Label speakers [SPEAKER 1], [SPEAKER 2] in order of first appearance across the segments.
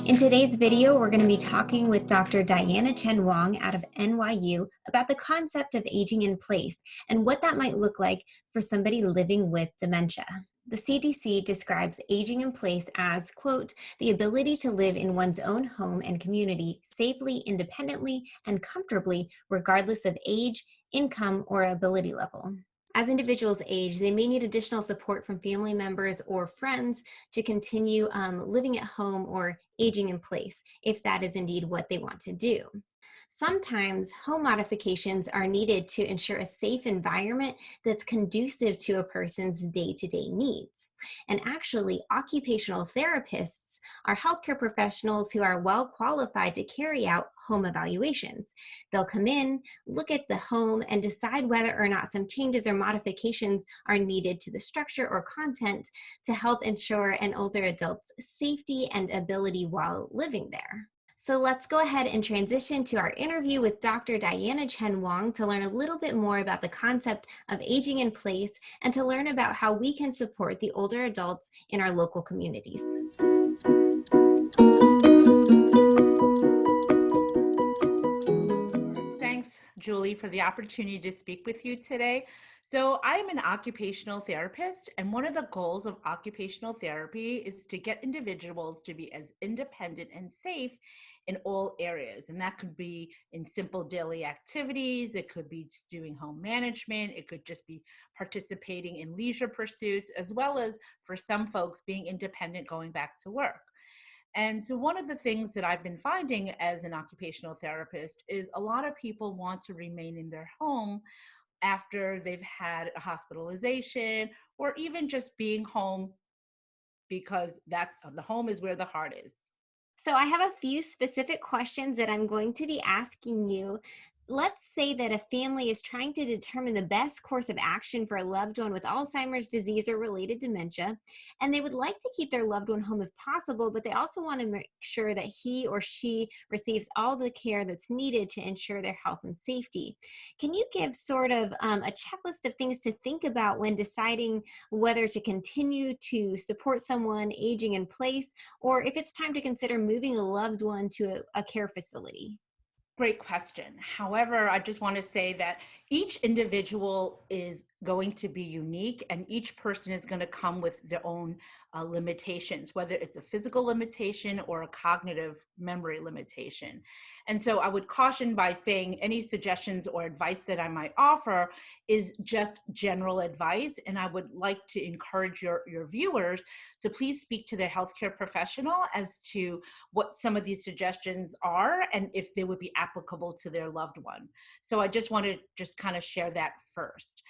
[SPEAKER 1] In today's video, we're going to be talking with Dr. Diana Chen Wong out of NYU about the concept of aging in place and what that might look like for somebody living with dementia. The CDC describes aging in place as, quote, the ability to live in one's own home and community safely, independently, and comfortably, regardless of age, income, or ability level. As individuals age, they may need additional support from family members or friends to continue living at home or aging in place, if that is indeed what they want to do. Sometimes home modifications are needed to ensure a safe environment that's conducive to a person's day-to-day needs. And actually, occupational therapists are healthcare professionals who are well qualified to carry out home evaluations. They'll come in, look at the home, and decide whether or not some changes or modifications are needed to the structure or content to help ensure an older adult's safety and ability while living there. So let's go ahead and transition to our interview with Dr. Diana Chen Wong to learn a little bit more about the concept of aging in place and to learn about how we can support the older adults in our local communities.
[SPEAKER 2] Thanks, Julie, for the opportunity to speak with you today. So I'm an occupational therapist, and one of the goals of occupational therapy is to get individuals to be as independent and safe in all areas. And that could be in simple daily activities, it could be doing home management, it could just be participating in leisure pursuits, as well as for some folks being independent going back to work. And so one of the things that I've been finding as an occupational therapist is a lot of people want to remain in their home after they've had a hospitalization or even just being home because the home is where the heart is.
[SPEAKER 1] So I have a few specific questions that I'm going to be asking you. Let's say that a family is trying to determine the best course of action for a loved one with Alzheimer's disease or related dementia, and they would like to keep their loved one home if possible, but they also want to make sure that he or she receives all the care that's needed to ensure their health and safety. Can you give sort of a checklist of things to think about when deciding whether to continue to support someone aging in place, or if it's time to consider moving a loved one to a care facility?
[SPEAKER 2] Great question. However, I just want to say that each individual is going to be unique and each person is going to come with their own limitations, whether it's a physical limitation or a cognitive memory limitation. And so I would caution by saying any suggestions or advice that I might offer is just general advice. And I would like to encourage your viewers to please speak to their healthcare professional as to what some of these suggestions are and if they would be applicable to their loved one. So I just want to kind of share that first.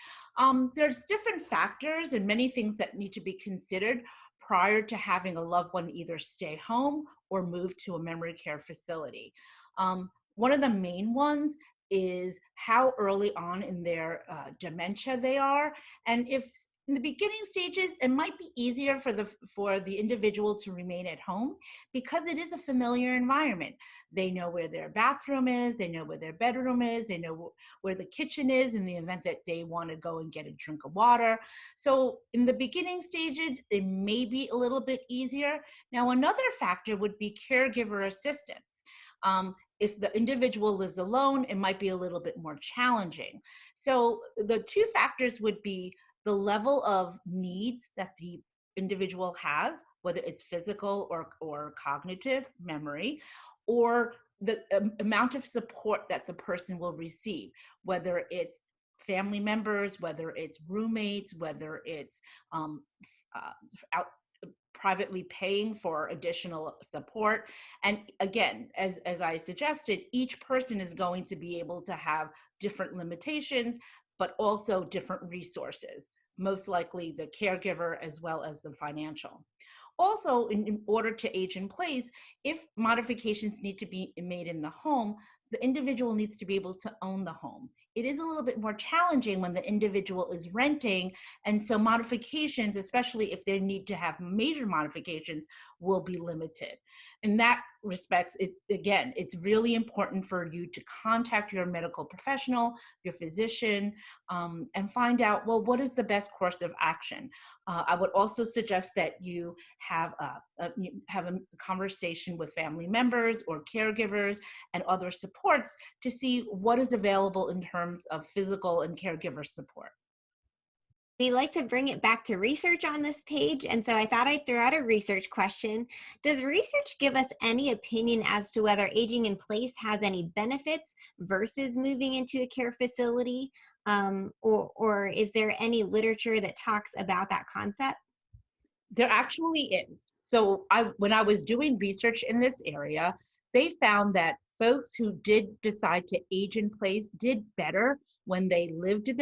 [SPEAKER 2] There's different factors and many things that need to be considered prior to having a loved one either stay home or move to a memory care facility. One of the main ones is how early on in their dementia they are. And if in the beginning stages, it might be easier for the individual to remain at home because it is a familiar environment. They know where their bathroom is, they know where their bedroom is, they know where the kitchen is in the event that they want to go and get a drink of water. So in the beginning stages, it may be a little bit easier. Now, another factor would be caregiver assistance. If the individual lives alone, it might be a little bit more challenging. So the two factors would be the level of needs that the individual has, whether it's physical or cognitive memory, or the amount of support that the person will receive, whether it's family members, whether it's roommates, whether it's privately paying for additional support. And again, as I suggested, each person is going to be able to have different limitations, but also different resources, most likely the caregiver as well as the financial. Also, in order to age in place, if modifications need to be made in the home, the individual needs to be able to own the home. It is a little bit more challenging when the individual is renting, and so modifications, especially if they need to have major modifications, will be limited. In that respects, again, it's really important for you to contact your medical professional, your physician, and find out, well, what is the best course of action? I would also suggest that you have a conversation with family members or caregivers and other supports to see what is available in terms of physical and caregiver support.
[SPEAKER 1] We like to bring it back to research on this page, and so I thought I'd throw out a research question. Does research give us any opinion as to whether aging in place has any benefits versus moving into a care facility? Or is there any literature that talks about that concept?
[SPEAKER 2] There actually is. So when I was doing research in this area, they found that folks who did decide to age in place did better when they lived in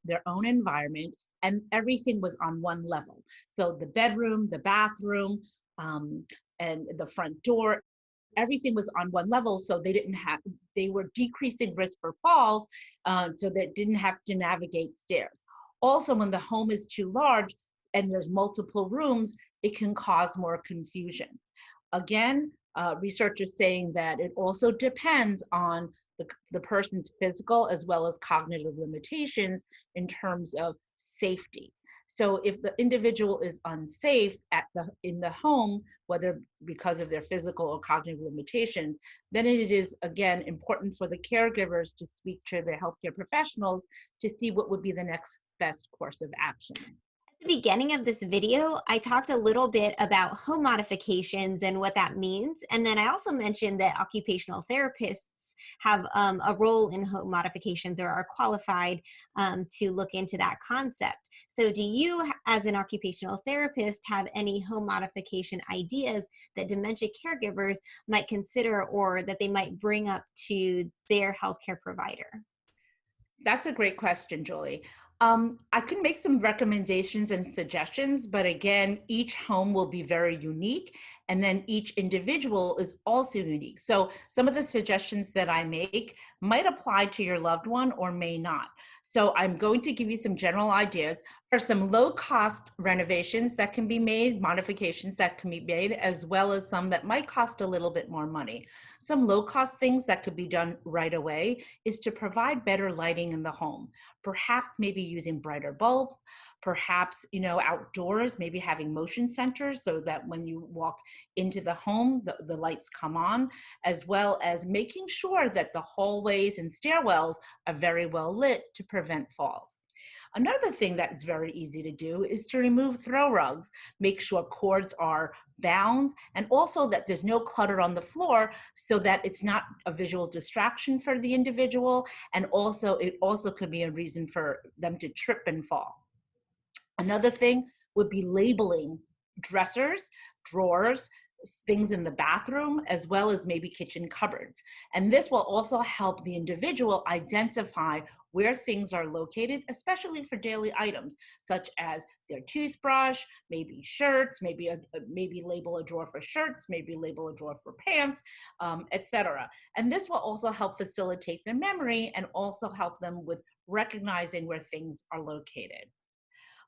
[SPEAKER 2] their own environment and everything was on one level. So the bedroom, the bathroom, um, and the front door, everything was on one level, so they were decreasing risk for falls, so they didn't have to navigate stairs. Also, when the home is too large and there's multiple rooms, it can cause more confusion. Again, research is saying that it also depends on the person's physical as well as cognitive limitations in terms of safety. So if the individual is unsafe in the home, whether because of their physical or cognitive limitations, then it is, again, important for the caregivers to speak to their healthcare professionals to see what would be the next best course of action.
[SPEAKER 1] At the beginning of this video, I talked a little bit about home modifications and what that means. And then I also mentioned that occupational therapists have a role in home modifications or are qualified to look into that concept. So do you, as an occupational therapist, have any home modification ideas that dementia caregivers might consider or that they might bring up to their healthcare provider?
[SPEAKER 2] That's a great question, Julie. I can make some recommendations and suggestions, but again, each home will be very unique, and then each individual is also unique. So some of the suggestions that I make might apply to your loved one or may not. So I'm going to give you some general ideas for some low-cost renovations that can be made, modifications that can be made, as well as some that might cost a little bit more money. Some low-cost things that could be done right away is to provide better lighting in the home. Perhaps maybe using brighter bulbs, perhaps, outdoors, maybe having motion sensors so that when you walk into the home, the lights come on, as well as making sure that the hallways and stairwells are very well lit to prevent falls. Another thing that is very easy to do is to remove throw rugs, make sure cords are bound, and also that there's no clutter on the floor so that it's not a visual distraction for the individual, and also it also could be a reason for them to trip and fall. Another thing would be labeling dressers, drawers, things in the bathroom, as well as maybe kitchen cupboards. And this will also help the individual identify where things are located, especially for daily items, such as their toothbrush, maybe shirts, maybe label a drawer for shirts, maybe label a drawer for pants, etc. And this will also help facilitate their memory and also help them with recognizing where things are located.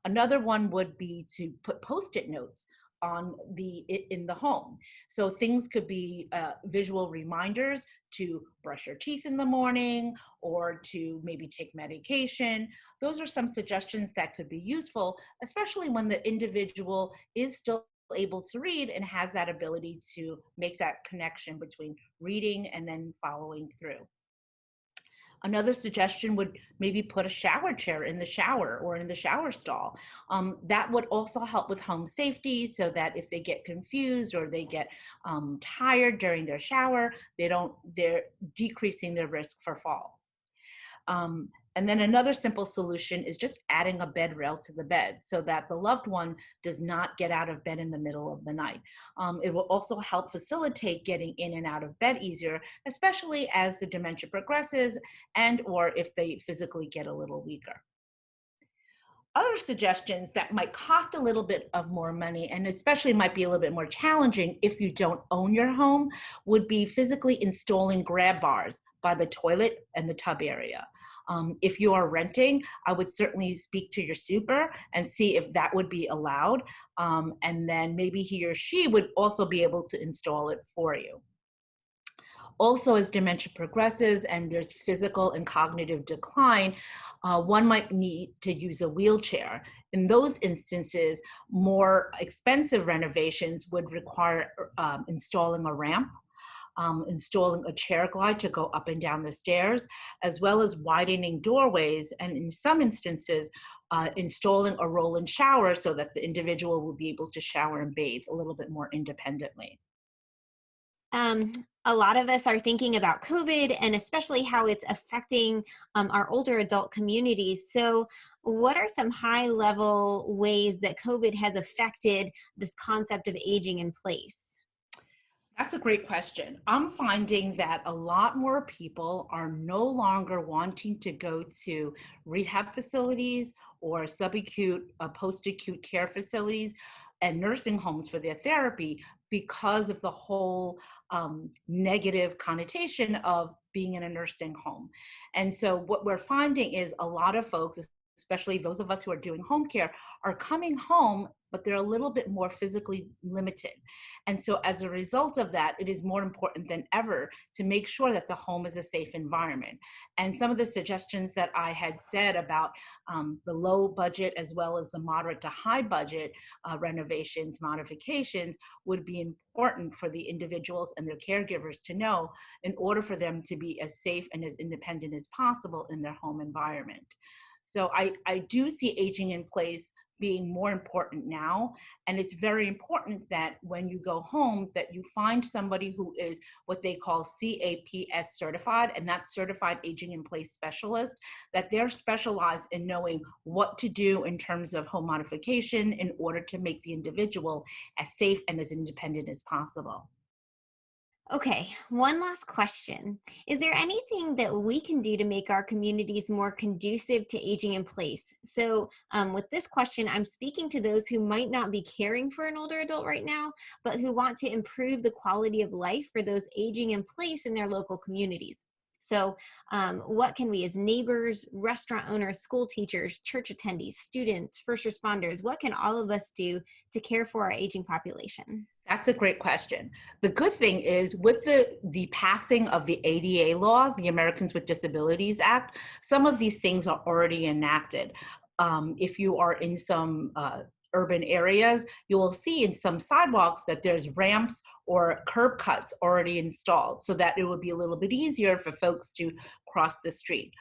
[SPEAKER 2] Another one would be to put Post-it notes in the home. So things could be visual reminders to brush your teeth in the morning or to maybe take medication. Those are some suggestions that could be useful, especially when the individual is still able to read and has that ability to make that connection between reading and then following through. Another suggestion would maybe put a shower chair in the shower or in the shower stall. That would also help with home safety so that if they get confused or they get tired during their shower, they're decreasing their risk for falls. And then another simple solution is just adding a bed rail to the bed so that the loved one does not get out of bed in the middle of the night. It will also help facilitate getting in and out of bed easier, especially as the dementia progresses and or if they physically get a little weaker. Other suggestions that might cost a little bit of more money and especially might be a little bit more challenging if you don't own your home would be physically installing grab bars by the toilet and the tub area. If you are renting, I would certainly speak to your super and see if that would be allowed. And then maybe he or she would also be able to install it for you. Also, as dementia progresses and there's physical and cognitive decline, one might need to use a wheelchair. In those instances, more expensive renovations would require installing a ramp, installing a chair glide to go up and down the stairs, as well as widening doorways, and in some instances, installing a roll-in shower so that the individual will be able to shower and bathe a little bit more independently.
[SPEAKER 1] Um, a lot of us are thinking about COVID and especially how it's affecting our older adult communities. So, what are some high level ways that COVID has affected this concept of aging in place?
[SPEAKER 2] That's a great question. I'm finding that a lot more people are no longer wanting to go to rehab facilities or subacute, post-acute care facilities and nursing homes for their therapy because of the whole negative connotation of being in a nursing home. And so what we're finding is a lot of folks, especially those of us who are doing home care, are coming home, but they're a little bit more physically limited. And so as a result of that, it is more important than ever to make sure that the home is a safe environment. And some of the suggestions that I had said about the low budget as well as the moderate to high budget renovations, modifications would be important for the individuals and their caregivers to know in order for them to be as safe and as independent as possible in their home environment. So I do see aging in place being more important now. And it's very important that when you go home that you find somebody who is what they call CAPS certified, and that's certified aging in place specialist, that they're specialized in knowing what to do in terms of home modification in order to make the individual as safe and as independent as possible.
[SPEAKER 1] Okay, one last question. Is there anything that we can do to make our communities more conducive to aging in place? So, with this question, I'm speaking to those who might not be caring for an older adult right now, but who want to improve the quality of life for those aging in place in their local communities. So, what can we as neighbors, restaurant owners, school teachers, church attendees, students, first responders, what can all of us do to care for our aging population?
[SPEAKER 2] That's a great question. The good thing is with the passing of the ADA law, the Americans with Disabilities Act, some of these things are already enacted. If you are in some urban areas, you will see in some sidewalks that there's ramps or curb cuts already installed so that it would be a little bit easier for folks to cross the street.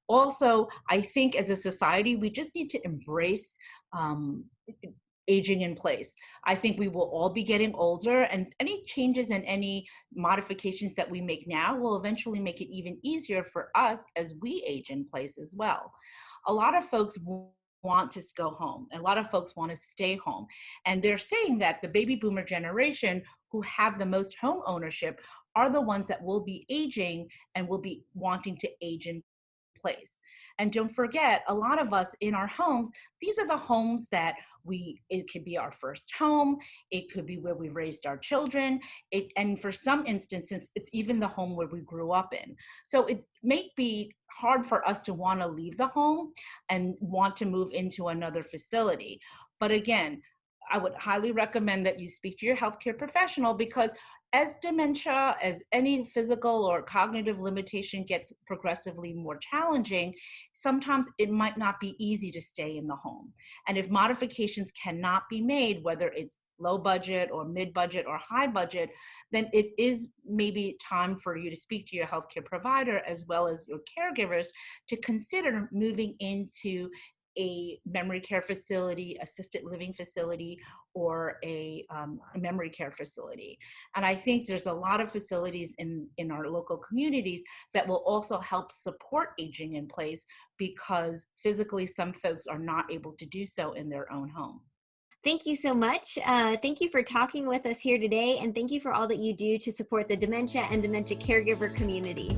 [SPEAKER 2] Also, I think as a society, we just need to embrace um, aging in place. I think we will all be getting older, and any changes and any modifications that we make now will eventually make it even easier for us as we age in place as well. A lot of folks want to go home. A lot of folks want to stay home. And they're saying that the baby boomer generation who have the most home ownership are the ones that will be aging and will be wanting to age in place. And don't forget, a lot of us in our homes, these are the homes that it could be our first home, it could be where we raised our children, and for some instances, it's even the home where we grew up in. So it may be hard for us to want to leave the home and want to move into another facility. But again, I would highly recommend that you speak to your healthcare professional because as dementia, as any physical or cognitive limitation gets progressively more challenging, sometimes it might not be easy to stay in the home. And if modifications cannot be made, whether it's low budget or mid budget or high budget, then it is maybe time for you to speak to your healthcare provider as well as your caregivers to consider moving into a memory care facility, assisted living facility, or a memory care facility. And I think there's a lot of facilities in our local communities that will also help support aging in place because physically some folks are not able to do so in their own home.
[SPEAKER 1] Thank you so much. Thank you for talking with us here today, and thank you for all that you do to support the dementia and dementia caregiver community.